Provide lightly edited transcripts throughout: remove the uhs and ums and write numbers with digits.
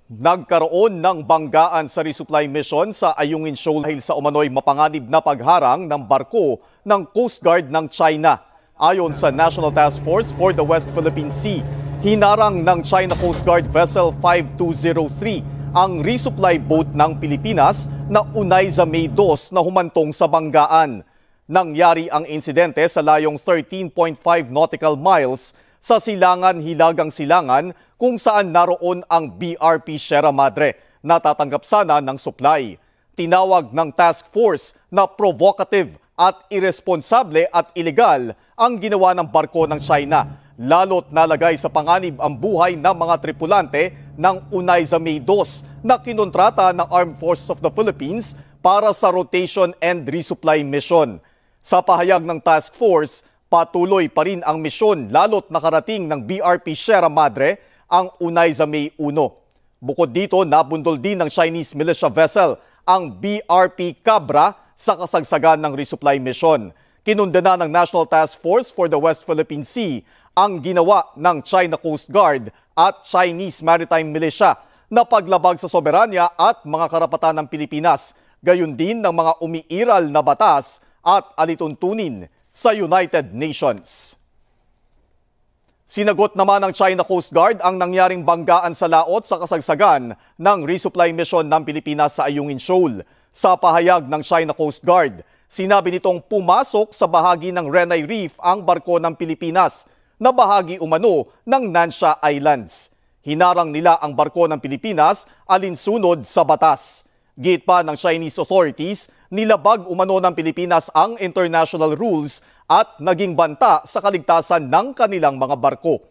Nagkaroon ng banggaan sa resupply mission sa Ayungin Shoal dahil sa umano'y mapanganib na pagharang ng barko ng Coast Guard ng China. Ayon sa National Task Force for the West Philippine Sea, hinarang ng China Coast Guard Vessel 5203 ang resupply boat ng Pilipinas na Unayza May 2 na humantong sa banggaan. Nangyari ang insidente sa layong 13.5 nautical miles sa Silangan, Hilagang Silangan kung saan naroon ang BRP Sierra Madre na tatanggap sana ng supply. Tinawag ng task force na provocative at irresponsable at illegal ang ginawa ng barko ng China, lalo't nalagay sa panganib ang buhay ng mga tripulante ng Unayza May 2 na kinontrata ng Armed Forces of the Philippines para sa rotation and resupply mission. Sa pahayag ng task force, patuloy pa rin ang misyon lalo't nakarating ng BRP Sierra Madre ang Unayza May 1. Bukod dito, nabundol din ng Chinese militia vessel ang BRP Cabra sa kasagsagan ng resupply mission. Kinundana ng National Task Force for the West Philippine Sea ang ginawa ng China Coast Guard at Chinese Maritime Militia na paglabag sa soberanya at mga karapatan ng Pilipinas, gayon din ng mga umiiral na batas at alituntunin sa United Nations. Sinagot naman ng China Coast Guard ang nangyaring banggaan sa laot sa kasagsagan ng resupply mission ng Pilipinas sa Ayungin Shoal. Sa pahayag ng China Coast Guard, sinabi nitong pumasok sa bahagi ng Renai Reef ang barko ng Pilipinas na bahagi umano ng Nansha Islands. Hinarang nila ang barko ng Pilipinas alinsunod sa batas. Git pa ng Chinese authorities, nilabag umano ng Pilipinas ang international rules at naging banta sa kaligtasan ng kanilang mga barko.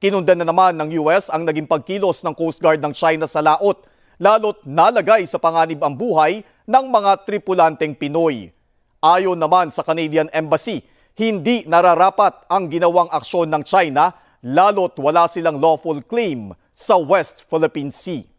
Kinundan na naman ng US ang naging pagkilos ng Coast Guard ng China sa laot, lalo't nalagay sa panganib ang buhay ng mga tripulanteng Pinoy. Ayon naman sa Canadian Embassy, hindi nararapat ang ginawang aksyon ng China, lalo't wala silang lawful claim sa West Philippine Sea.